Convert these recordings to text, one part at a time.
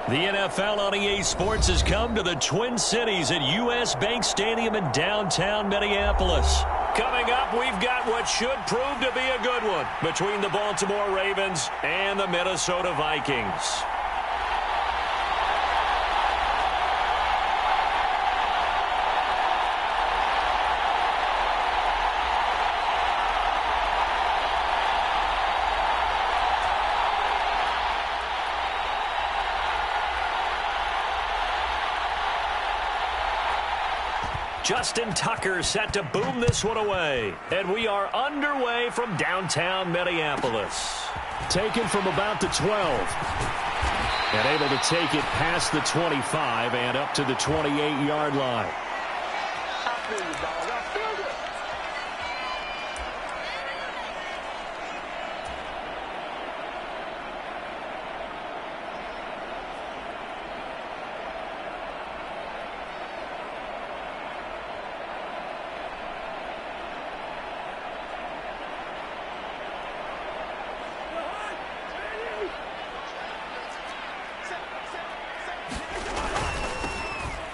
The NFL on EA Sports has come to the Twin Cities at U.S. Bank Stadium in downtown Minneapolis. Coming up, we've got what should prove to be a good one between the Baltimore Ravens and the Minnesota Vikings. Justin Tucker set to boom this one away. And we are underway from downtown Minneapolis. Taken from about the 12. And able to take it past the 25 and up to the 28-yard line.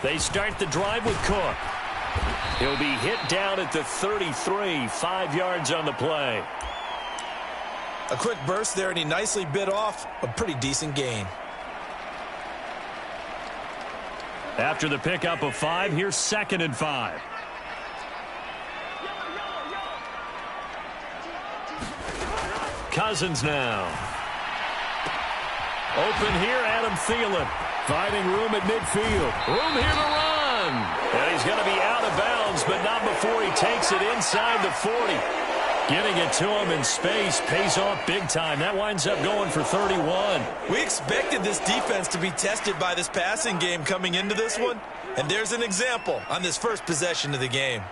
They start the drive with Cook. He'll be hit down at the 33, 5 yards on the play. A quick burst there, and he nicely bit off a pretty decent gain. After the pickup of 5, here's 2nd and 5. Cousins now. Open here, Adam Thielen. Finding room at midfield. Room here to run. And he's going to be out of bounds, but not before he takes it inside the 40. Getting it to him in space pays off big time. That winds up going for 31. We expected this defense to be tested by this passing game coming into this one. And there's an example on this first possession of the game.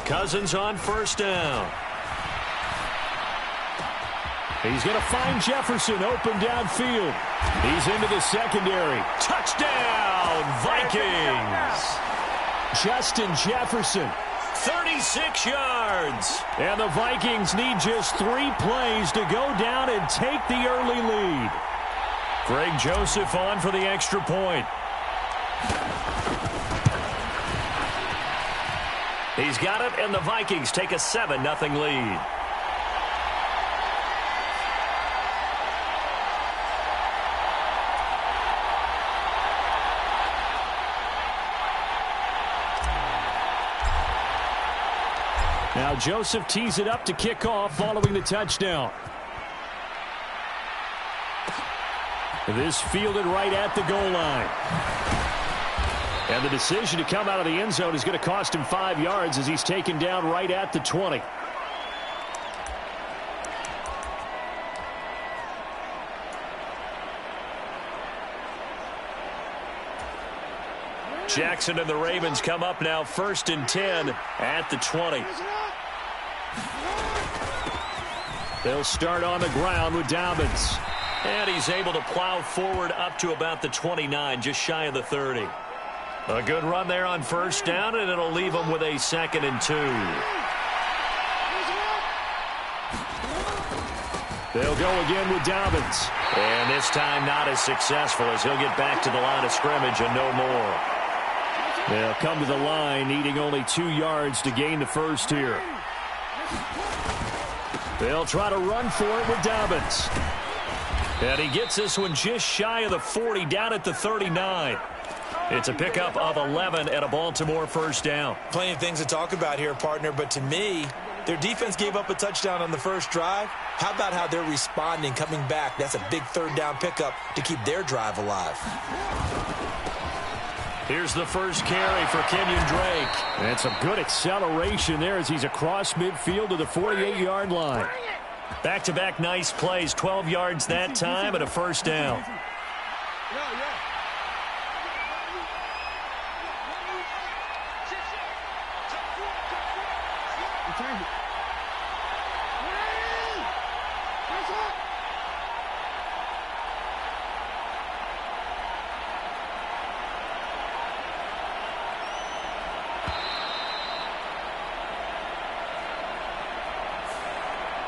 Cousins on first down. He's going to find Jefferson open downfield. He's into the secondary. Touchdown, Vikings. Justin Jefferson, 36 yards. And the Vikings need just 3 plays to go down and take the early lead. Greg Joseph on for the extra point. He's got it, and the Vikings take a 7-0 lead. Now Joseph tees it up to kick off following the touchdown. This fielded right at the goal line. And the decision to come out of the end zone is going to cost him 5 yards as he's taken down right at the 20. Jackson and the Ravens come up now 1st and 10 at the 20. They'll start on the ground with Dobbins. And he's able to plow forward up to about the 29, just shy of the 30. A good run there on first down, and it'll leave him with a 2nd and 2. They'll go again with Dobbins. And this time not as successful as he'll get back to the line of scrimmage and no more. They'll come to the line, needing only 2 yards to gain the first here. They'll try to run for it with Dobbins. And he gets this one just shy of the 40, down at the 39. It's a pickup of 11 and a Baltimore first down. Plenty of things to talk about here, partner, but to me, their defense gave up a touchdown on the first drive. How about how they're responding, coming back? That's a big 3rd down pickup to keep their drive alive. Here's the first carry for Kenyon Drake. And some good acceleration there as he's across midfield to the 48-yard line. Back-to-back nice plays, 12 yards that time and a first down.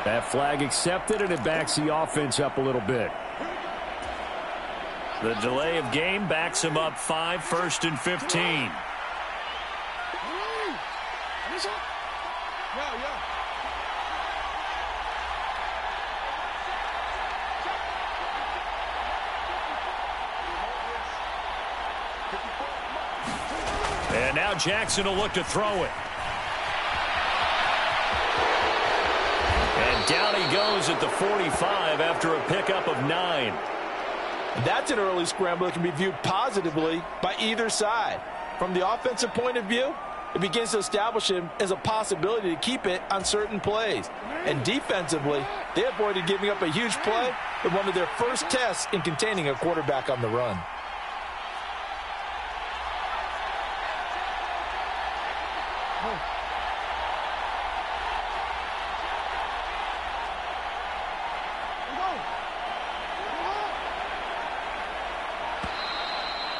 That flag accepted, and it backs the offense up a little bit. The delay of game backs him up 5, 1st and 15. And now Jackson will look to throw it. And down he goes at the 45 after a pickup of 9. That's an early scramble that can be viewed positively by either side. From the offensive point of view, it begins to establish him as a possibility to keep it on certain plays. And defensively, they avoided giving up a huge play in one of their first tests in containing a quarterback on the run.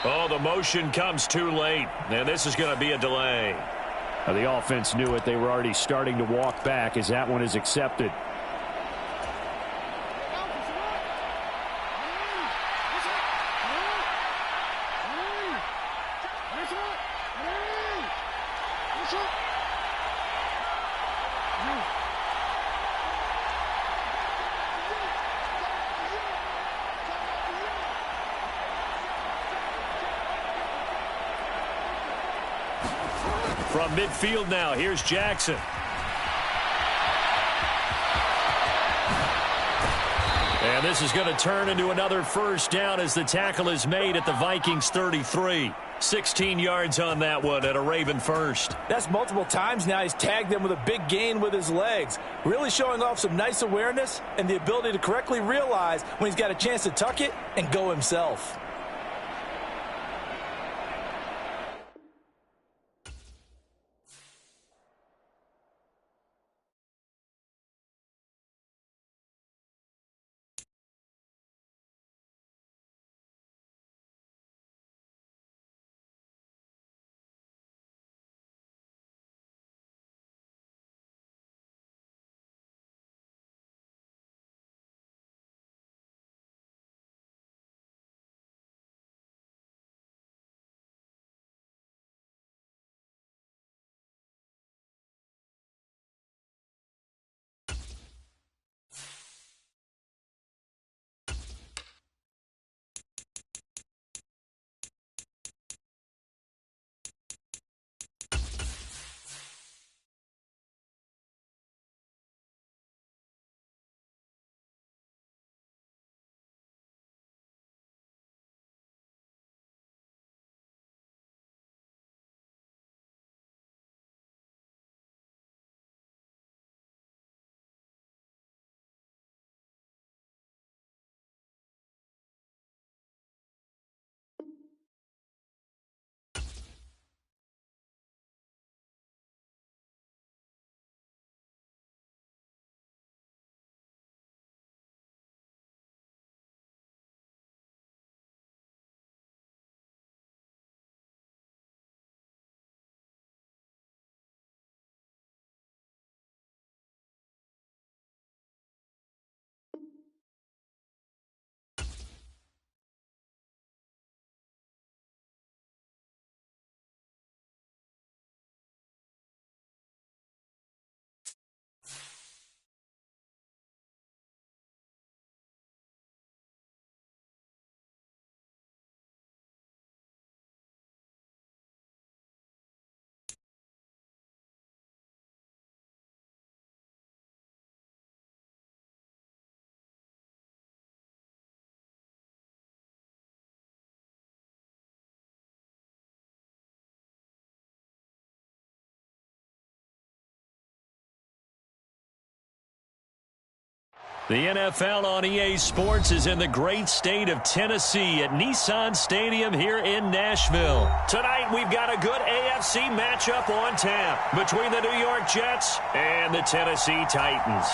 Oh, the motion comes too late, and this is going to be a delay. Now, the offense knew it. They were already starting to walk back as that one is accepted. From midfield now, here's Jackson. And this is going to turn into another first down as the tackle is made at the Vikings 33. 16 yards on that one at a Raven first. That's multiple times now he's tagged them with a big gain with his legs. Really showing off some nice awareness and the ability to correctly realize when he's got a chance to tuck it and go himself. The NFL on EA Sports is in the great state of Tennessee at Nissan Stadium here in Nashville. Tonight, we've got a good AFC matchup on tap between the New York Jets and the Tennessee Titans.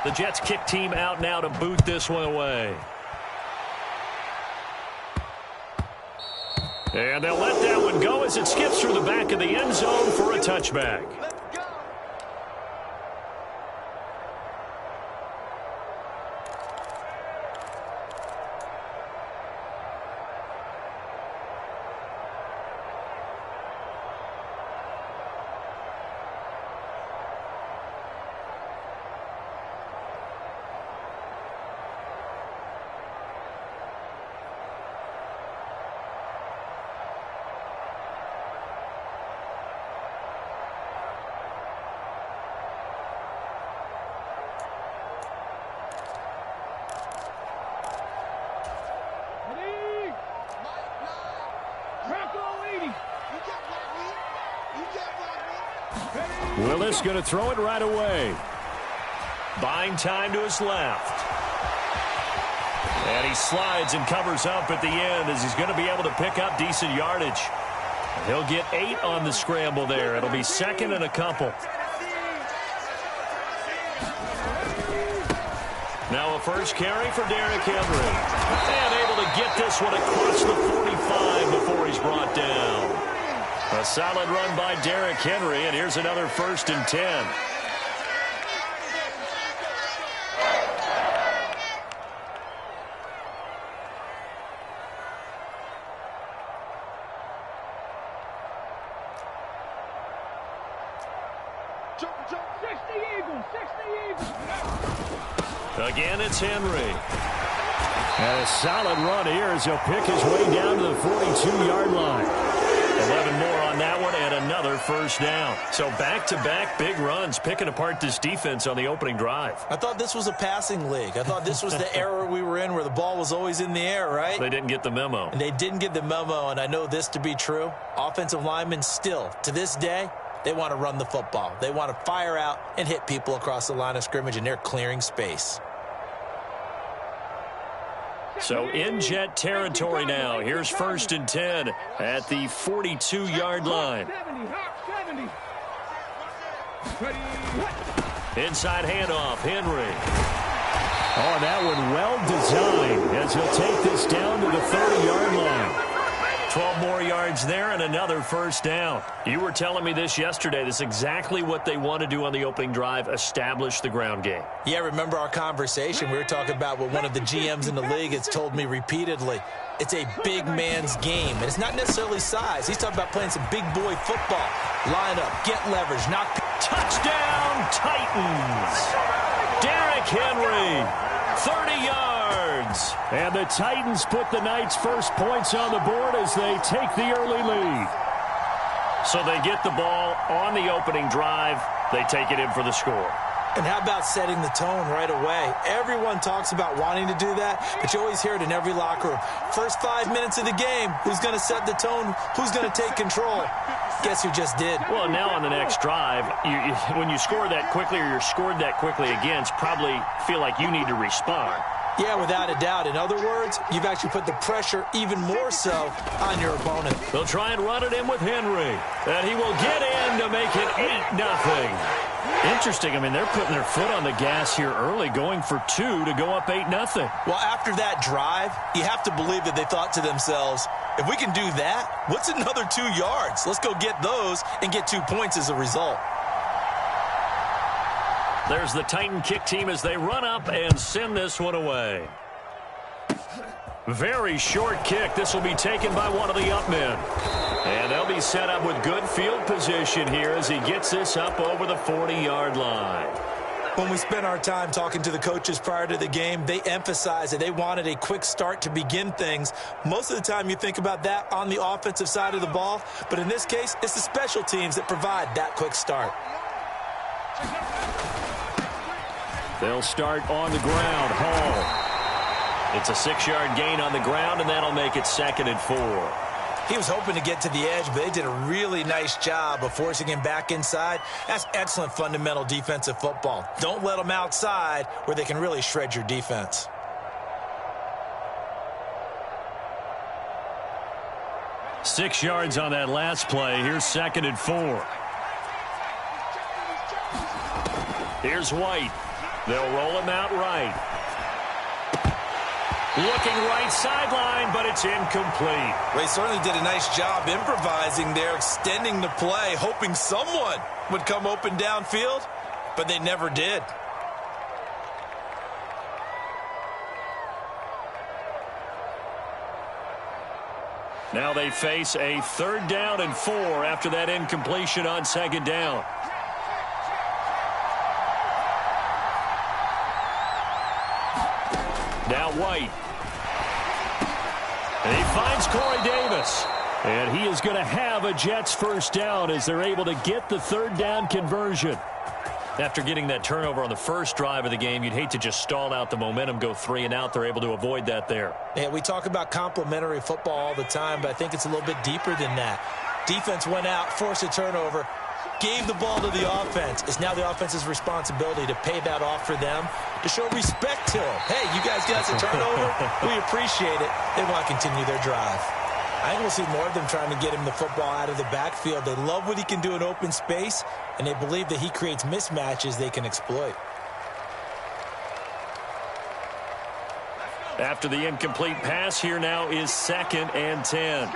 The Jets kick team out now to boot this one away. And they'll let that one go as it skips through the back of the end zone for a touchback. Willis going to throw it right away. Buying time to his left. And he slides and covers up at the end as he's going to be able to pick up decent yardage. He'll get 8 on the scramble there. It'll be second and a couple. Now a first carry for Derrick Henry. And able to get this one across the 45 before he's brought down. A solid run by Derrick Henry, and here's another 1st and 10. Again, it's Henry. And a solid run here as he'll pick his way down to the 42-yard line. 11 more on that one and another first down. So back-to-back big runs picking apart this defense on the opening drive. I thought this was a passing league. I thought this was the era we were in where the ball was always in the air, right? They didn't get the memo. And they didn't get the memo, and I know this to be true. Offensive linemen still, to this day, they want to run the football. They want to fire out and hit people across the line of scrimmage, and they're clearing space. So in Jet territory now. Here's 1st and 10 at the 42-yard line. Inside handoff, Henry. Oh, that one well designed as he'll take this down to the 30-yard line. 12 more yards there and another first down. You were telling me this yesterday. This is exactly what they want to do on the opening drive, establish the ground game. Yeah, remember our conversation. We were talking about what one of the GMs in the league has told me repeatedly. It's a big man's game, and it's not necessarily size. He's talking about playing some big boy football. Line up, get leverage, knock. Touchdown, Titans. Derrick Henry, 30 yards. And the Titans put the Knights' first points on the board as they take the early lead. So they get the ball on the opening drive. They take it in for the score. And how about setting the tone right away? Everyone talks about wanting to do that, but you always hear it in every locker room. First 5 minutes of the game, who's going to set the tone? Who's going to take control? Guess who just did? Well, now on the next drive, when you score that quickly or you're scored that quickly against, probably feel like you need to respond. Yeah, without a doubt. In other words, you've actually put the pressure even more so on your opponent. They'll try and run it in with Henry. And he will get in to make it 8-0. Interesting. I mean, they're putting their foot on the gas here early, going for 2 to go up 8-0. Well, after that drive, you have to believe that they thought to themselves, if we can do that, what's another 2 yards? Let's go get those and get 2 points as a result. There's the Titan kick team as they run up and send this one away. Very short kick. This will be taken by one of the up men. And they'll be set up with good field position here as he gets this up over the 40-yard line. When we spent our time talking to the coaches prior to the game, they emphasized that they wanted a quick start to begin things. Most of the time you think about that on the offensive side of the ball, but in this case, it's the special teams that provide that quick start. They'll start on the ground. Hall. It's a 6-yard gain on the ground, and that'll make it 2nd and 4. He was hoping to get to the edge, but they did a really nice job of forcing him back inside. That's excellent fundamental defensive football. Don't let them outside where they can really shred your defense. Six yards on that last play. Here's 2nd and 4. Here's White. They'll roll him out right. Looking right sideline, but it's incomplete. Well, he certainly did a nice job improvising there, extending the play, hoping someone would come open downfield, but they never did. Now they face a 3rd down and 4 after that incompletion on 2nd down. Now White. And he finds Corey Davis. And he is going to have a Jets 1st down as they're able to get the 3rd down conversion. After getting that turnover on the first drive of the game, you'd hate to just stall out the momentum, go 3 and out. They're able to avoid that there. Yeah, we talk about complementary football all the time, but I think it's a little bit deeper than that. Defense went out, forced a turnover, gave the ball to the offense. It's now the offense's responsibility to pay that off for them, to show respect to them. Hey, you guys got us a turnover. We appreciate it. They want to continue their drive. I think we'll see more of them trying to get him the football out of the backfield. They love what he can do in open space, and they believe that he creates mismatches they can exploit. After the incomplete pass, here now is 2nd and 10.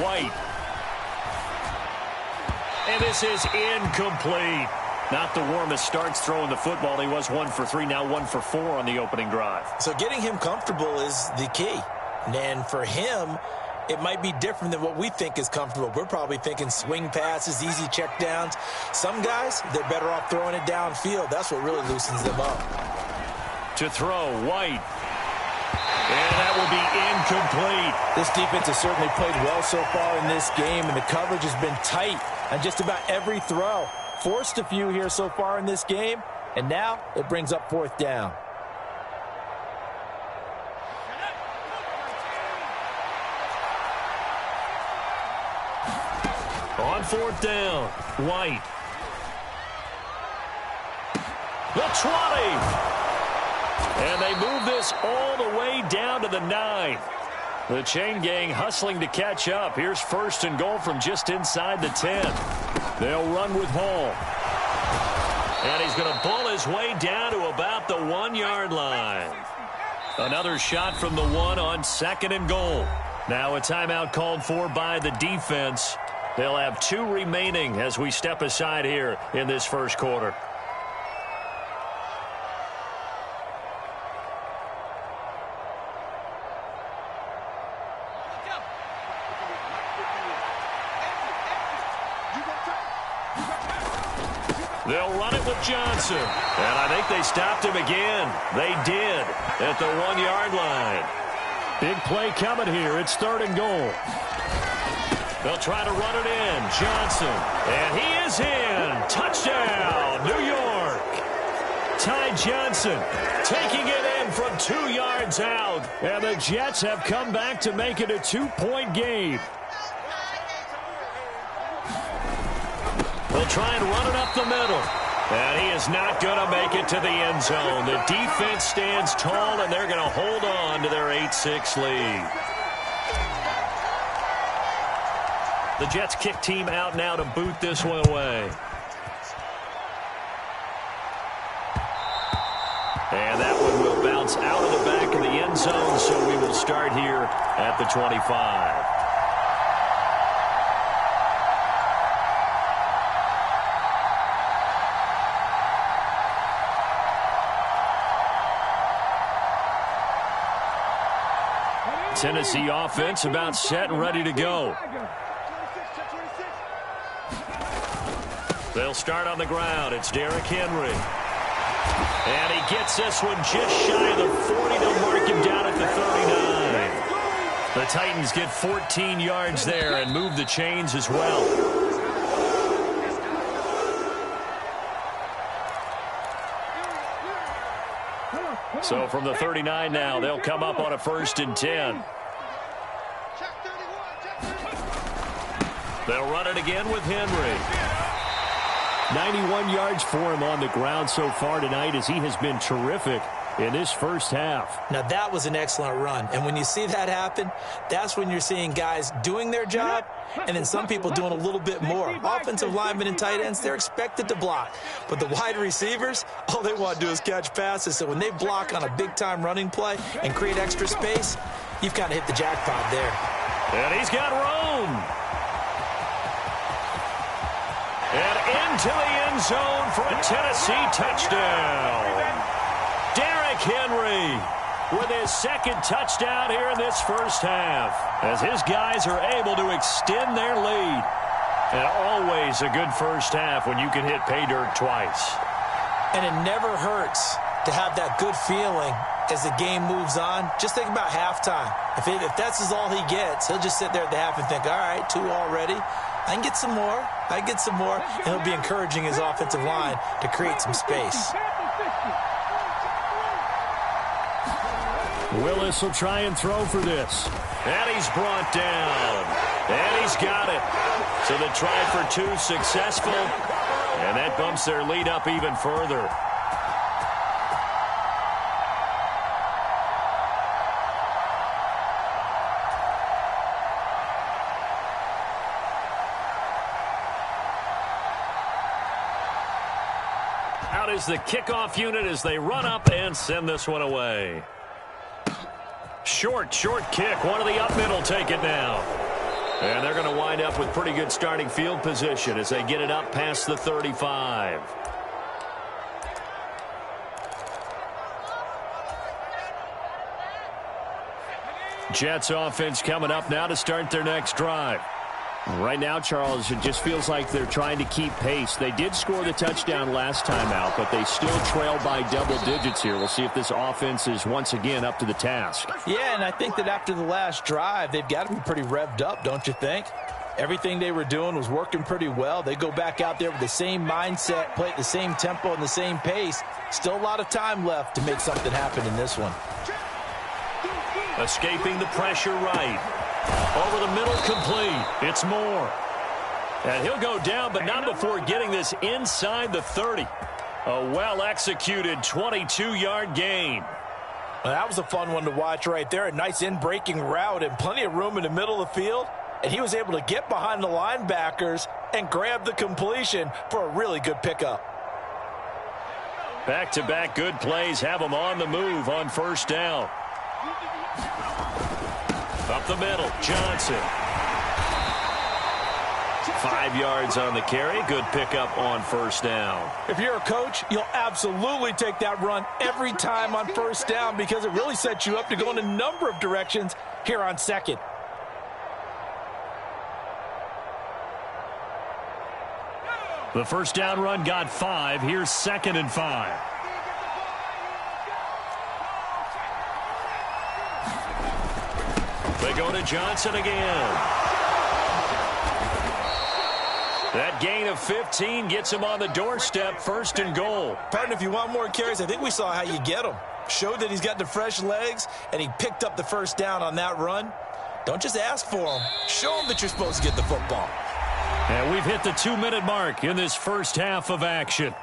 White. And this is incomplete. Not the warmest starts throwing the football. He was 1 for 3, now 1 for 4 on the opening drive. So getting him comfortable is the key. And for him, it might be different than what we think is comfortable. We're probably thinking swing passes, easy checkdowns. Some guys, they're better off throwing it downfield. That's what really loosens them up. To throw, White. And that will be incomplete. This defense has certainly played well so far in this game, and the coverage has been tight on just about every throw. Forced a few here so far in this game, and now it brings up 4th down. On 4th down, White. The 20. And they move this all the way down to the 9. The chain gang hustling to catch up. Here's 1st and goal from just inside the 10. They'll run with Hall. And he's going to bull his way down to about the 1-yard line. Another shot from the 1 on 2nd and goal. Now a timeout called for by the defense. They'll have 2 remaining as we step aside here in this first quarter. They'll run it with Johnson. And I think they stopped him again. They did at the 1-yard line. Big play coming here. It's 3rd and goal. They'll try to run it in. Johnson. And he is in. Touchdown, New York. Ty Johnson taking it in from 2 yards out. And the Jets have come back to make it a 2-point game. They'll try and run it up the middle. And he is not going to make it to the end zone. The defense stands tall, and they're going to hold on to their 8-6 lead. The Jets kick team out now to boot this one away. And that one will bounce out of the back of the end zone, so we will start here at the 25. Tennessee offense about set and ready to go. They'll start on the ground. It's Derrick Henry. And he gets this one just shy of the 40. They'll mark him down at the 39. The Titans get 14 yards there and move the chains as well. So from the 39 now, they'll come up on a 1st and 10. They'll run it again with Henry. 91 yards for him on the ground so far tonight as he has been terrific in this first half. Now, that was an excellent run. And when you see that happen, that's when you're seeing guys doing their job and then some people doing a little bit more. Offensive linemen and tight ends, they're expected to block. But the wide receivers, all they want to do is catch passes. So when they block on a big-time running play and create extra space, you've kind of hit the jackpot there. And he's got room. And into the end zone for a Tennessee touchdown. Derrick Henry with his second touchdown here in this first half, as his guys are able to extend their lead. And always a good first half when you can hit pay dirt twice. And it never hurts to have that good feeling as the game moves on. Just think about halftime. If that's all he gets, he'll just sit there at the half and think, all right, 2 already. I can get some more. I can get some more. And he'll be encouraging his offensive line to create some space. Willis will try and throw for this. And he's brought down. And he's got it. So the try for 2 successful. And that bumps their lead up even further. Out is the kickoff unit as they run up and send this one away. Short kick. One of the up middle take it now. And they're going to wind up with pretty good starting field position as they get it up past the 35. Jets offense coming up now to start their next drive. Right now, Charles, it just feels like they're trying to keep pace. They did score the touchdown last time out, but they still trail by double digits here. We'll see if this offense is once again up to the task. Yeah, and I think that after the last drive, they've got to be pretty revved up, don't you think? Everything they were doing was working pretty well. They go back out there with the same mindset, play at the same tempo and the same pace. Still a lot of time left to make something happen in this one. Escaping the pressure right. Over the middle, complete. It's Moore. And he'll go down, but not before getting this inside the 30. A well-executed 22-yard gain. Well, that was a fun one to watch right there. A nice in-breaking route and plenty of room in the middle of the field. And he was able to get behind the linebackers and grab the completion for a really good pickup. Back-to-back good plays have them on the move on first down. Up the middle, Johnson. 5 yards on the carry. Good pickup on first down. If you're a coach, you'll absolutely take that run every time on first down because it really sets you up to go in a number of directions here on second. The first down run got 5. Here's 2nd and 5. They go to Johnson again. That gain of 15 gets him on the doorstep, 1st and goal. Partner, if you want more carries, I think we saw how you get them. Showed that he's got the fresh legs, and he picked up the first down on that run. Don't just ask for them. Show them that you're supposed to get the football. And we've hit the 2-minute mark in this first half of action.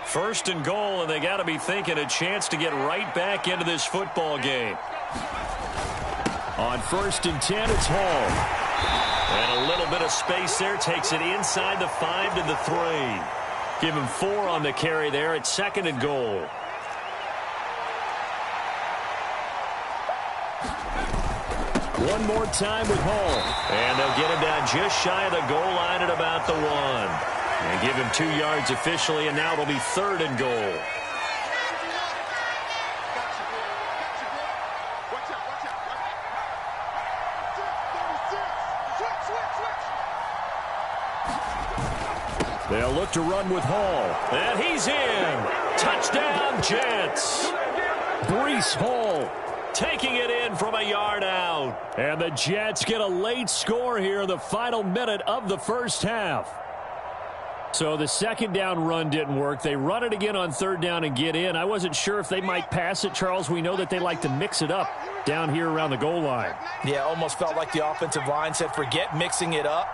First and goal, and they got to be thinking a chance to get right back into this football game. On 1st and 10, it's Hall. And a little bit of space there, takes it inside the 5 to the 3. Give him 4 on the carry there at 2nd and goal. One more time with Hall. And they'll get him down just shy of the goal line at about the 1. And give him 2 yards officially, and now it'll be 3rd and goal. They'll look to run with Hall. And he's in. Touchdown, Jets. Breece Hall taking it in from a yard out. And the Jets get a late score here in the final minute of the first half. So the second down run didn't work. They run it again on third down and get in. I wasn't sure if they might pass it, Charles. We know that they like to mix it up down here around the goal line. Yeah, almost felt like the offensive line said, forget mixing it up.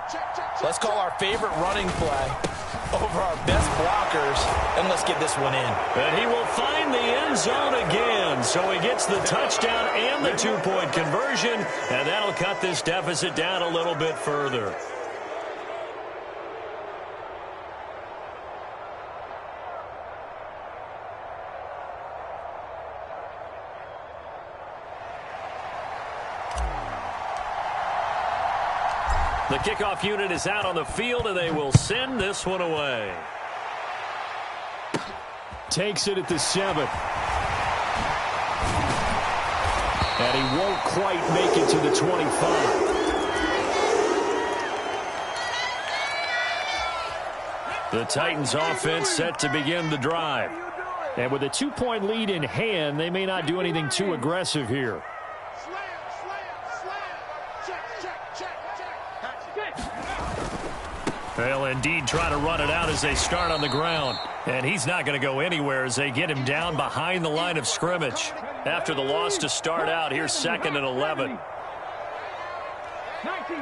Let's call our favorite running play over our best blockers, and let's get this one in. And he will find the end zone again. So he gets the touchdown and the two-point conversion, and that'll cut this deficit down a little bit further. The kickoff unit is out on the field, and they will send this one away. Takes it at the 7. And he won't quite make it to the 25. The Titans offense set to begin the drive. And with a 2-point lead in hand, they may not do anything too aggressive here. They'll indeed try to run it out as they start on the ground. And he's not going to go anywhere as they get him down behind the line of scrimmage. After the loss to start out, here's 2nd and 11. 19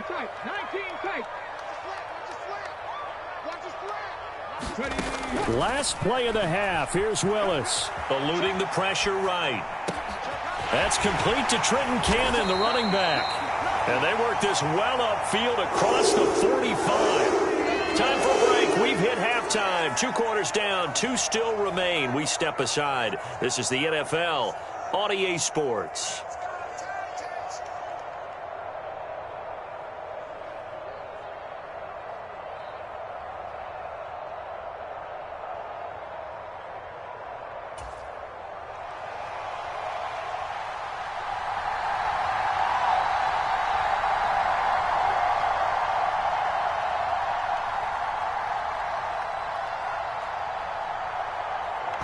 tight, 19 tight. Last play of the half. Here's Willis. Eluding the pressure right. That's complete to Trenton Cannon, the running back. And they work this well upfield across the 45. Time for a break. We've hit halftime. 2 quarters down. 2 still remain. We step aside. This is the NFL on EA Sports.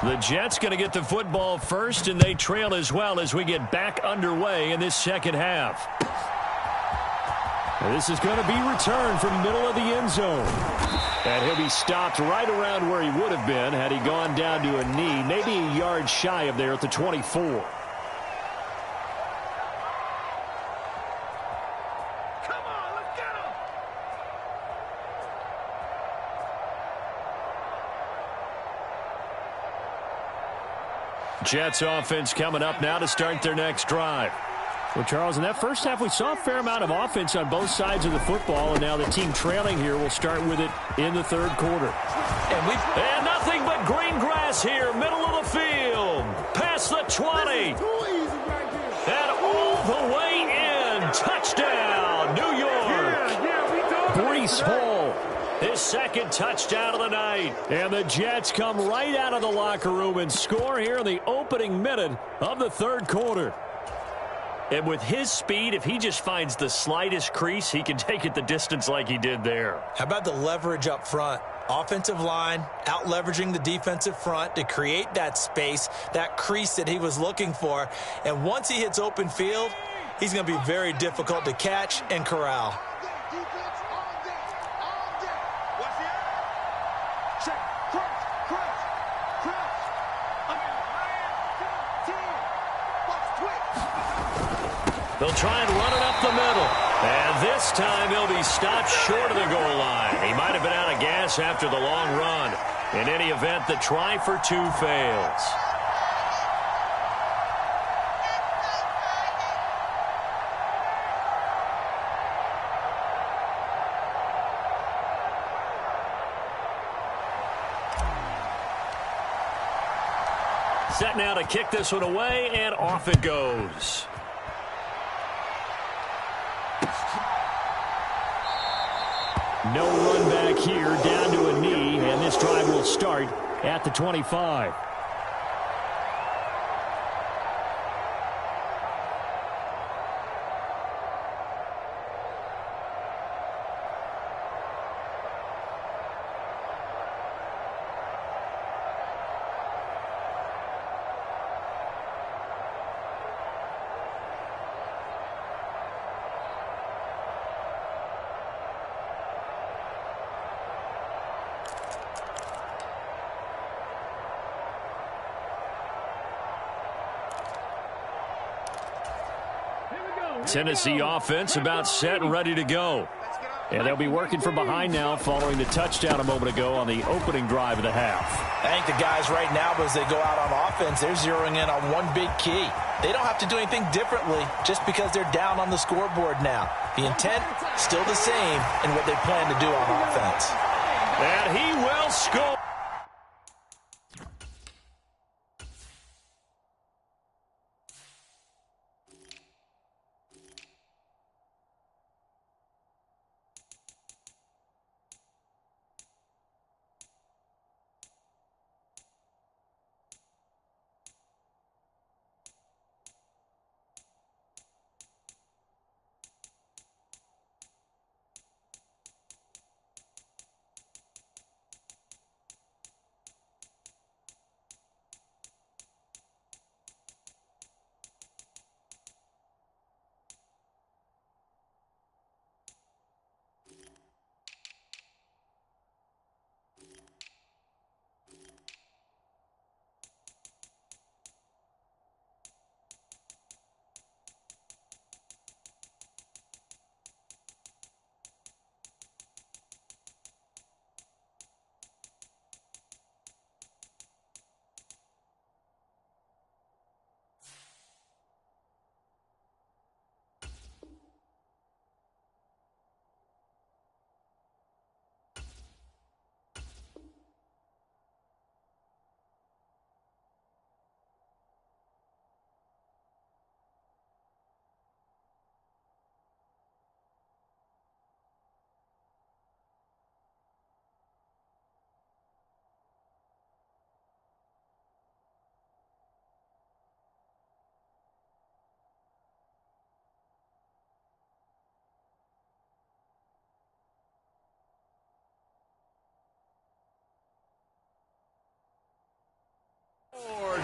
The Jets going to get the football first, and they trail as well as we get back underway in this second half. And this is going to be returned from middle of the end zone. And he'll be stopped right around where he would have been had he gone down to a knee, maybe a yard shy of there at the 24. Jets offense coming up now to start their next drive. Well, Charles, in that first half, we saw a fair amount of offense on both sides of the football, and now the team trailing here will start with it in the third quarter. And nothing but green grass here, middle of the field. Past the 20. And all the way in. Touchdown, New York. Breece Hall. His second touchdown of the night. And the Jets come right out of the locker room and score here in the opening minute of the third quarter. And with his speed, if he just finds the slightest crease, he can take it the distance like he did there. How about the leverage up front? Offensive line out leveraging the defensive front to create that space, that crease that he was looking for. And once he hits open field, he's going to be very difficult to catch and corral. They'll try and run it up the middle. And this time he'll be stopped short of the goal line. He might have been out of gas after the long run. In any event, the try for 2 fails. Set now to kick this one away, and off it goes. No run back here, down to a knee, and this drive will start at the 25. Tennessee offense about set and ready to go. And they'll be working from behind now following the touchdown a moment ago on the opening drive of the half. I think the guys right now, as they go out on offense, they're zeroing in on one big key. They don't have to do anything differently just because they're down on the scoreboard now. The intent, still the same in what they plan to do on offense. And he will score.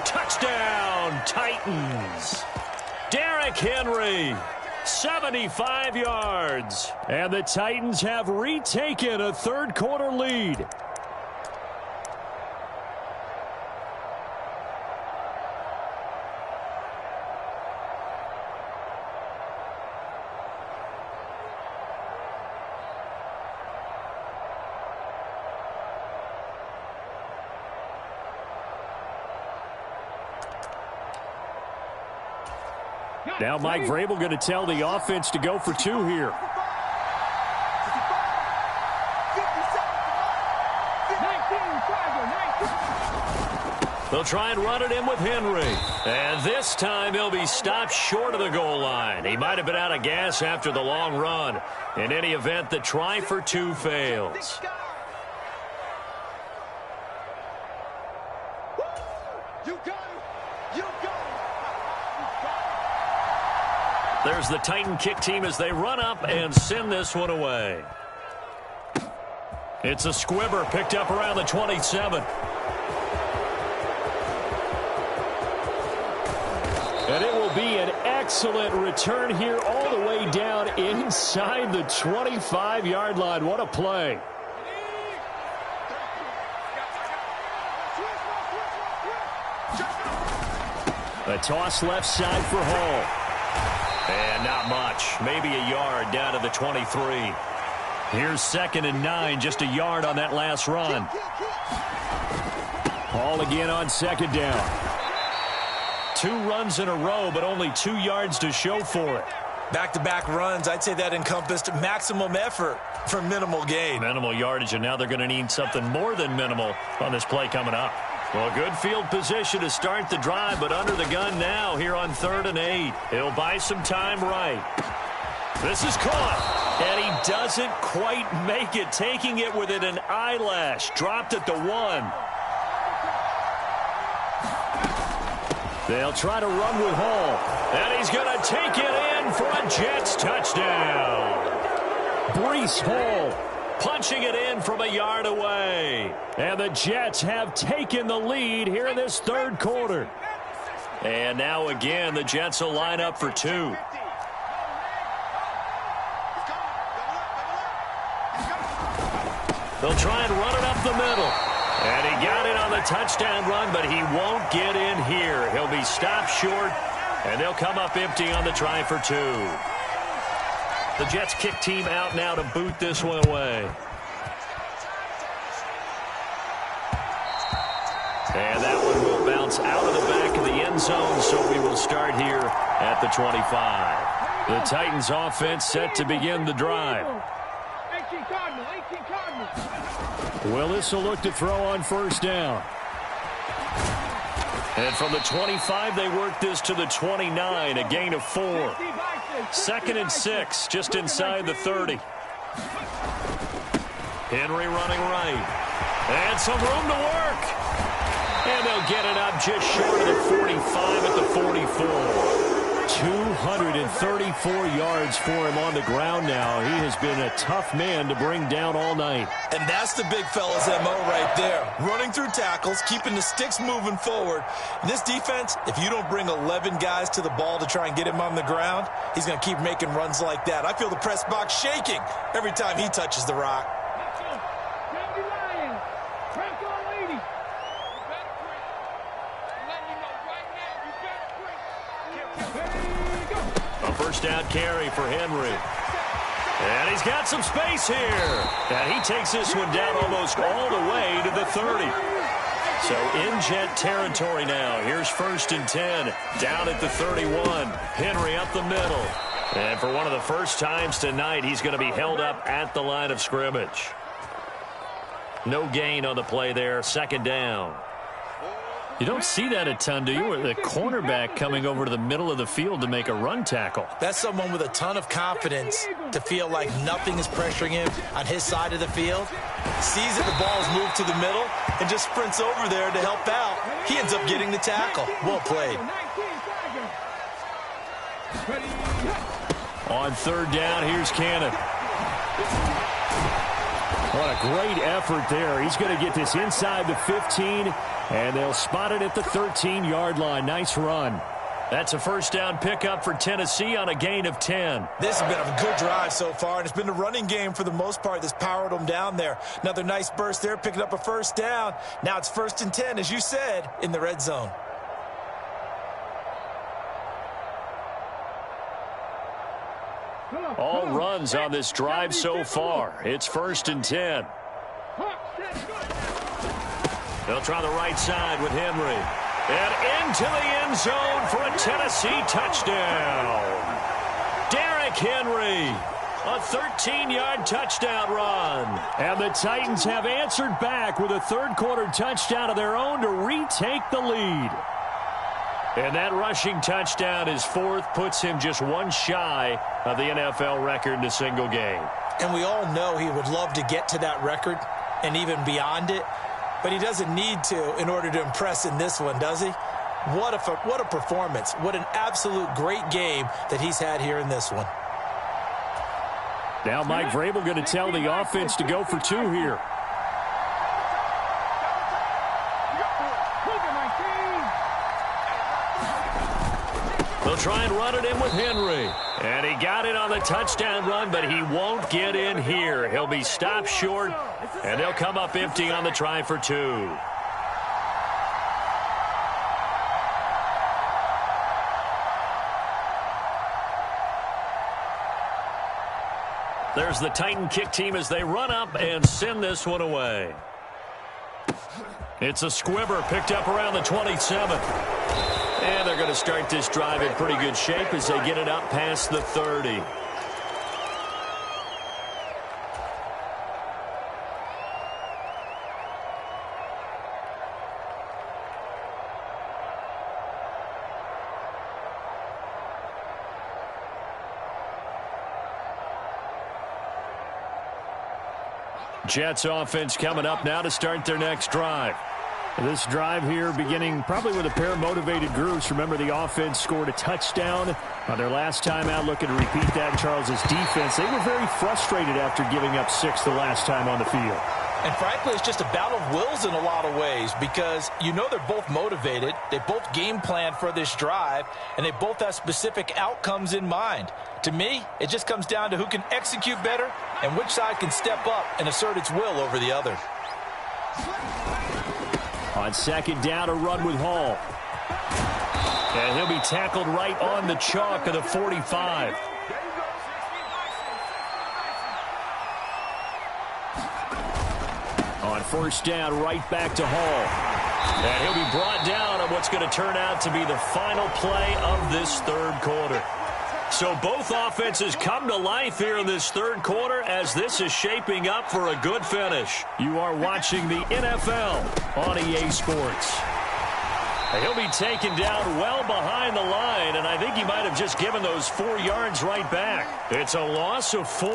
Touchdown, Titans. Derrick Henry, 75 yards. And the Titans have retaken a third-quarter lead. Now Mike Vrabel going to tell the offense to go for two here. They'll try and run it in with Henry. And this time he'll be stopped short of the goal line. He might have been out of gas after the long run. In any event, the try for two fails. There's the Titan kick team as they run up and send this one away. It's a squibber picked up around the 27. And it will be an excellent return here all the way down inside the 25-yard line. What a play. A toss left side for Hall. And not much. Maybe a yard down to the 23. Here's 2nd and 9. Just a yard on that last run. Hall again on 2nd down. 2 runs in a row, but only 2 yards to show for it. Back-to-back runs, I'd say that encompassed maximum effort for minimal gain. Minimal yardage, and now they're going to need something more than minimal on this play coming up. Well, good field position to start the drive, but under the gun now here on 3rd and 8. He'll buy some time right. This is caught, and he doesn't quite make it, taking it within an eyelash. Dropped at the 1. They'll try to run with Hall, and he's going to take it in for a Jets touchdown. Breece Hall punching it in from a yard away. And the Jets have taken the lead here in this 3rd quarter. And now again, the Jets will line up for 2. They'll try and run it up the middle. And he got it on the touchdown run, but he won't get in here. He'll be stopped short, and they'll come up empty on the try for 2. The Jets kick team out now to boot this one away. And that one will bounce out of the back of the end zone, so we will start here at the 25. The Titans offense set to begin the drive. 18 Cardinal, 18 Cardinal. Well, this will look to throw on first down. And from the 25, they work this to the 29, a gain of 4. 2nd and 6, just inside the 30. Henry running right. And some room to work. And they'll get it up just short of the 45 at the 44. 234 yards for him on the ground now. He has been a tough man to bring down all night. And that's the big fella's MO right there. Running through tackles, keeping the sticks moving forward. In this defense, if you don't bring 11 guys to the ball to try and get him on the ground, he's going to keep making runs like that. I feel the press box shaking every time he touches the rock. First down carry for Henry. And he's got some space here. And he takes this one down almost all the way to the 30. So in Jet territory now. Here's 1st and 10. Down at the 31. Henry up the middle. And for one of the first times tonight, he's going to be held up at the line of scrimmage. No gain on the play there. 2nd down. You don't see that a ton, do you? Or the cornerback coming over to the middle of the field to make a run tackle. That's someone with a ton of confidence to feel like nothing is pressuring him on his side of the field. Sees that the ball's moved to the middle and just sprints over there to help out. He ends up getting the tackle. Well played. On 3rd down, here's Cannon. What a great effort there. He's going to get this inside the 15, and they'll spot it at the 13-yard line. Nice run. That's a first down pickup for Tennessee on a gain of 10. This has been a good drive so far, and it's been the running game for the most part that's powered them down there. Another nice burst there, picking up a first down. Now it's 1st and 10, as you said, in the red zone. All runs on this drive so far. It's 1st and 10. They'll try the right side with Henry. And into the end zone for a Tennessee touchdown. Derrick Henry, a 13-yard touchdown run. And the Titans have answered back with a third-quarter touchdown of their own to retake the lead. And that rushing touchdown is 4th, puts him just one shy of the NFL record in a single game. And we all know he would love to get to that record and even beyond it, but he doesn't need to in order to impress in this one, does he? What a performance. What an absolute great game that he's had here in this one. Now Mike Vrabel going to tell the offense to go for 2 here. They'll try and run it in with Henry. And he got it on the touchdown run, but he won't get in here. He'll be stopped short, and they'll come up empty on the try for 2. There's the Titan kick team as they run up and send this one away. It's a squibber picked up around the 27. And they're going to start this drive in pretty good shape as they get it up past the 30. Jets offense coming up now to start their next drive. This drive here beginning probably with a pair of motivated groups. Remember, the offense scored a touchdown on their last time out, looking to repeat that in Charles's defense. They were very frustrated after giving up 6 the last time on the field. And frankly, it's just a battle of wills in a lot of ways because you know they're both motivated. They both game plan for this drive, and they both have specific outcomes in mind. To me, it just comes down to who can execute better and which side can step up and assert its will over the other. On 2nd down, a run with Hall. And he'll be tackled right on the chalk of the 45. On first down, right back to Hall. And he'll be brought down on what's going to turn out to be the final play of this third quarter. So both offenses come to life here in this third quarter as this is shaping up for a good finish. You are watching the NFL on EA Sports. He'll be taken down well behind the line, and I think he might have just given those 4 yards right back. It's a loss of 4.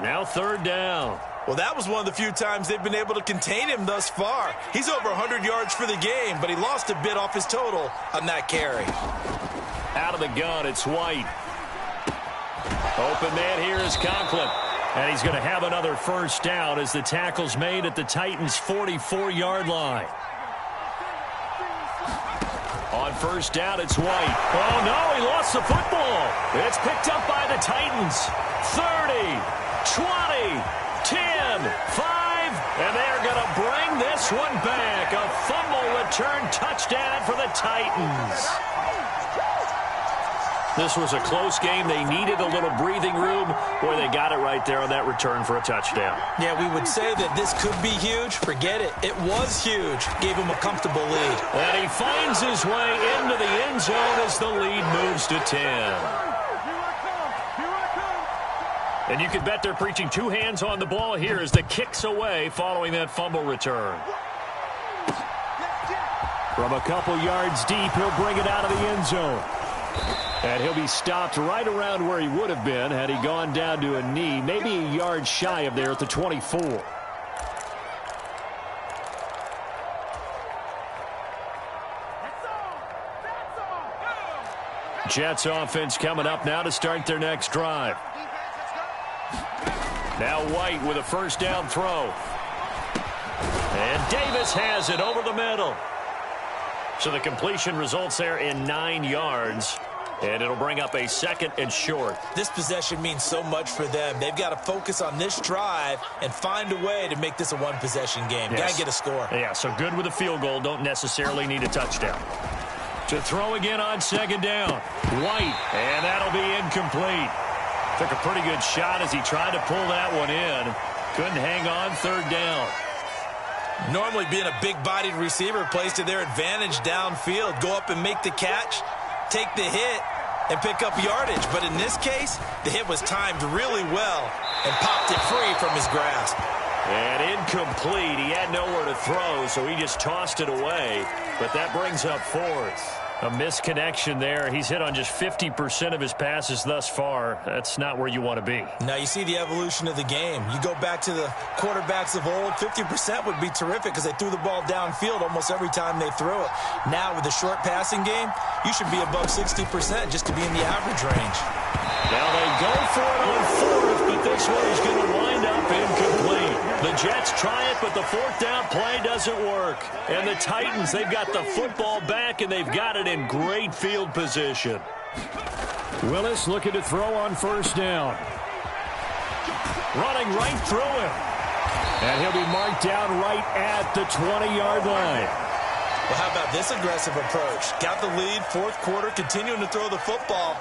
Now third down. Well, that was one of the few times they've been able to contain him thus far. He's over 100 yards for the game, but he lost a bit off his total on that carry. Out of the gun, it's White. Open man here is Conklin. And he's going to have another first down as the tackle's made at the Titans' 44-yard line. On first down, it's White. Oh, no, he lost the football. It's picked up by the Titans. 30, 20, 10, 5, and they're going to bring this one back. A fumble return touchdown for the Titans. This was a close game. They needed a little breathing room. Boy, they got it right there on that return for a touchdown. Yeah, we would say that this could be huge. Forget it. It was huge. Gave him a comfortable lead. And he finds his way into the end zone as the lead moves to 10. And you can bet they're preaching 2 hands on the ball here as the kick's away following that fumble return. From a couple yards deep, he'll bring it out of the end zone. And he'll be stopped right around where he would have been had he gone down to a knee, maybe a yard shy of there at the 24. Jets offense coming up now to start their next drive. Now White with a first down throw. And Davis has it over the middle. So the completion results there in 9 yards. And it'll bring up a second and short. This possession means so much for them. They've got to focus on this drive and find a way to make this a one-possession game. Yes. Got to get a score. Yeah, so good with a field goal. Don't necessarily need a touchdown. To throw again on second down. White, and that'll be incomplete. Took a pretty good shot as he tried to pull that one in. Couldn't hang on third down. Normally being a big-bodied receiver plays to their advantage downfield. Go up and make the catch, take the hit, and pick up yardage. But in this case, the hit was timed really well and popped it free from his grasp. And incomplete. He had nowhere to throw, so he just tossed it away. But that brings up fourth. A misconnection there. He's hit on just 50% of his passes thus far. That's not where you want to be. Now you see the evolution of the game. You go back to the quarterbacks of old, 50% would be terrific because they threw the ball downfield almost every time they threw it. Now with the short passing game, you should be above 60% just to be in the average range. Now they go for it on fourth, but this one is going to wind up incomplete. The Jets try it, but the fourth down play doesn't work. And the Titans, they've got the football back, and they've got it in great field position. Willis looking to throw on first down. Running right through him. And he'll be marked down right at the 20-yard line. Well, how about this aggressive approach? Got the lead, fourth quarter, continuing to throw the football.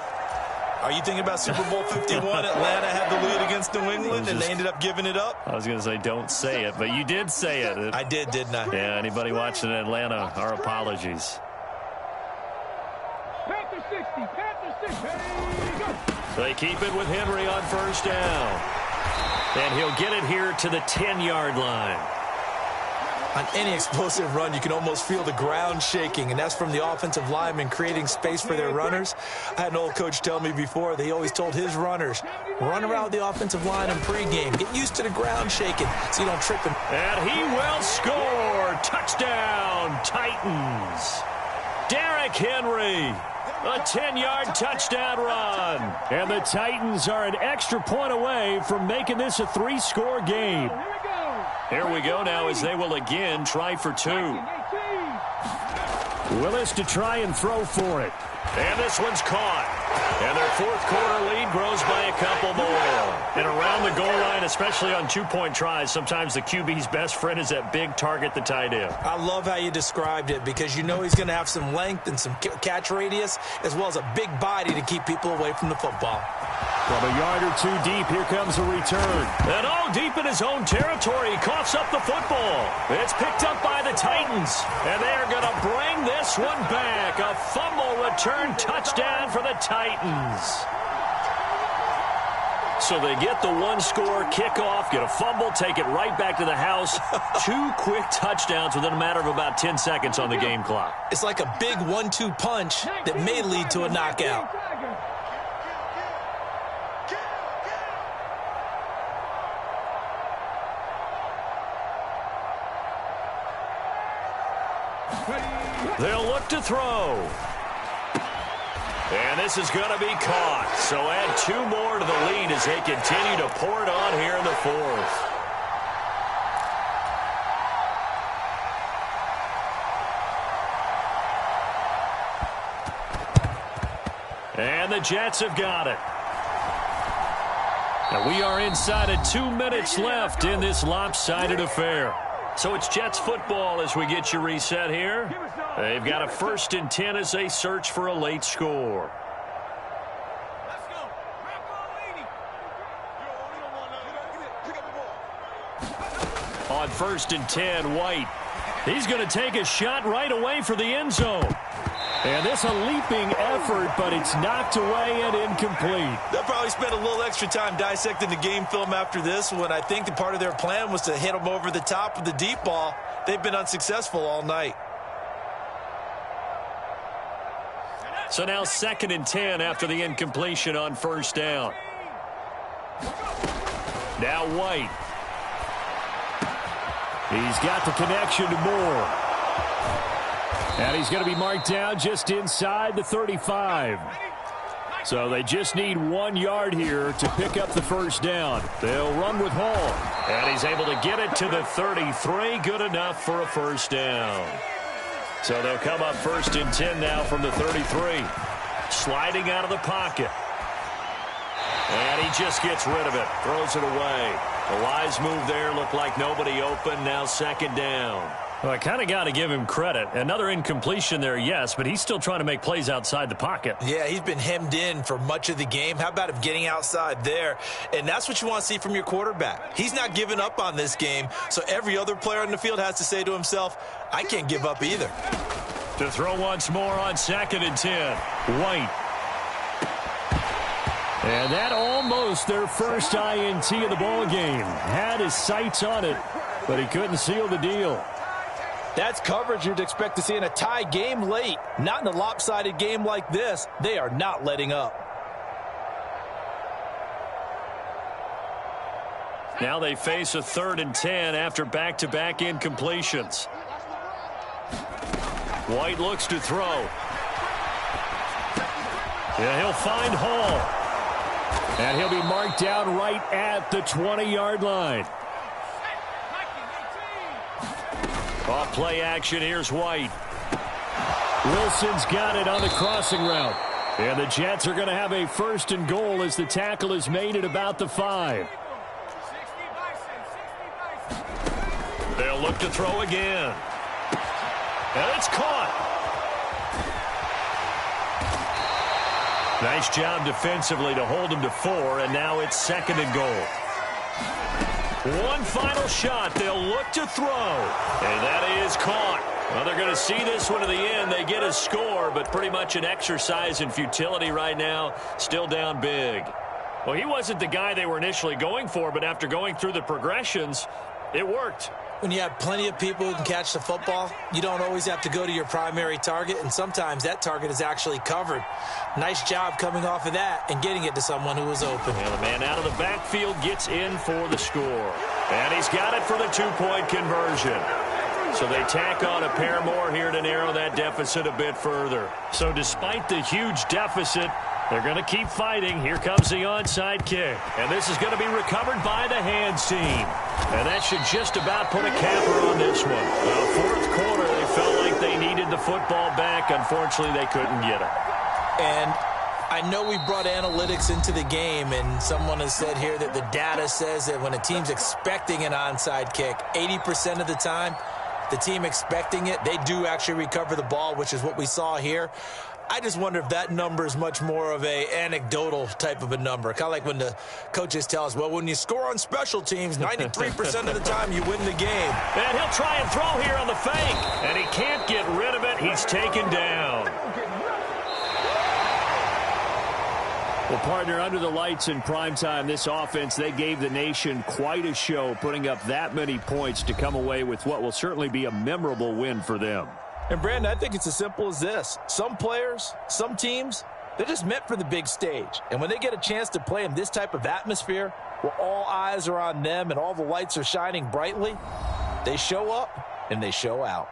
Are you thinking about Super Bowl 51? Atlanta had the lead against New England, and they ended up giving it up? I was going to say don't say it, but you did say it. I did, didn't I? Yeah, anybody watching Atlanta, our apologies. Panther 60, Panther 60. Hey, go. They keep it with Henry on first down. And he'll get it here to the 10-yard line. On any explosive run, you can almost feel the ground shaking, and that's from the offensive linemen creating space for their runners. I had an old coach tell me before, they always told his runners, run around the offensive line in pregame. Get used to the ground shaking so you don't trip him. And he will score. Touchdown, Titans. Derrick Henry. A 10-yard touchdown run. And the Titans are an extra point away from making this a 3-score game. Here we go now as they will again try for 2. Willis to try and throw for it. And this one's caught. And their fourth quarter lead grows by a couple more. And around the goal line, especially on 2-point tries, sometimes the QB's best friend is that big target, the tight end. I love how you described it because you know he's going to have some length and some catch radius as well as a big body to keep people away from the football. From a yard or two deep, here comes a return. And all deep in his own territory, he coughs up the football. It's picked up by the Titans, and they're going to bring this one back. A fumble return touchdown for the Titans. So they get the one-score kickoff, get a fumble, take it right back to the house. 2 quick touchdowns within a matter of about 10 seconds on the game clock. It's like a big 1-2 punch that may lead to a knockout. They'll look to throw. And this is going to be caught. So add 2 more to the lead as they continue to pour it on here in the 4th. And the Jets have got it. And we are inside of 2 minutes left in this lopsided affair. So it's Jets football as we get you reset here. They've got a 1st and 10 as they search for a late score. On 1st and 10, White. He's going to take a shot right away for the end zone. And this a leaping effort, but it's knocked away and incomplete. They'll probably spend a little extra time dissecting the game film after this one. I think the part of their plan was to hit them over the top of the deep ball. They've been unsuccessful all night. So now 2nd and 10 after the incompletion on 1st down. Now White. He's got the connection to Moore. And he's going to be marked down just inside the 35. So they just need 1 yard here to pick up the 1st down. They'll run with Hall. And he's able to get it to the 33. Good enough for a 1st down. So they'll come up 1st and 10 now from the 33. Sliding out of the pocket. And he just gets rid of it. Throws it away. The wise move there. Looked like nobody open. Now 2nd down. Well, I kind of got to give him credit. Another incompletion there, yes, but he's still trying to make plays outside the pocket. Yeah, he's been hemmed in for much of the game. How about him getting outside there? And that's what you want to see from your quarterback. He's not giving up on this game, so every other player on the field has to say to himself, I can't give up either. To throw once more on 2nd and 10. White. And that almost their first INT of the ball game. Had his sights on it, but he couldn't seal the deal. That's coverage you'd expect to see in a tie game late. Not in a lopsided game like this. They are not letting up. Now they face a 3rd and 10 after back-to-back incompletions. White looks to throw. Yeah, he'll find Hall. And he'll be marked down right at the 20-yard line. Off play action, here's White. Wilson's got it on the crossing route. And the Jets are going to have a 1st and goal as the tackle is made at about the 5. They'll look to throw again. And it's caught. Nice job defensively to hold him to 4, and now it's 2nd and goal. One final shot. They'll look to throw. And that is caught. Well, they're going to see this one to the end. They get a score, but pretty much an exercise in futility right now. Still down big. Well, he wasn't the guy they were initially going for, but after going through the progressions, it worked. When you have plenty of people who can catch the football, you don't always have to go to your primary target, and sometimes that target is actually covered. Nice job coming off of that and getting it to someone who was open. And the man out of the backfield gets in for the score. And he's got it for the 2-point conversion. So they tack on a pair more here to narrow that deficit a bit further. So despite the huge deficit, they're going to keep fighting. Here comes the onside kick. And this is going to be recovered by the hands team. And that should just about put a capper on this one. Fourth quarter, they felt like they needed the football back. Unfortunately, they couldn't get it. And I know we brought analytics into the game, and someone has said here that the data says that when a team's expecting an onside kick, 80% of the time, the team expecting it, they do actually recover the ball, which is what we saw here. I just wonder if that number is much more of a anecdotal type of a number. Kind of like when the coaches tell us, well, when you score on special teams, 93% of the time you win the game. And he'll try and throw here on the fake. And he can't get rid of it. He's taken down. Well, partner, under the lights in primetime, this offense, they gave the nation quite a show, putting up that many points to come away with what will certainly be a memorable win for them. And, Brandon, I think it's as simple as this. Some players, some teams, they're just meant for the big stage. And when they get a chance to play in this type of atmosphere where all eyes are on them and all the lights are shining brightly, they show up and they show out.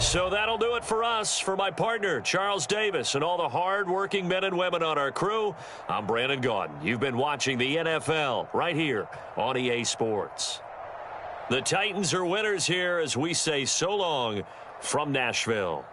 So that'll do it for us. For my partner, Charles Davis, and all the hard-working men and women on our crew, I'm Brandon Gaudin. You've been watching the NFL right here on EA Sports. The Titans are winners here as we say so long from Nashville.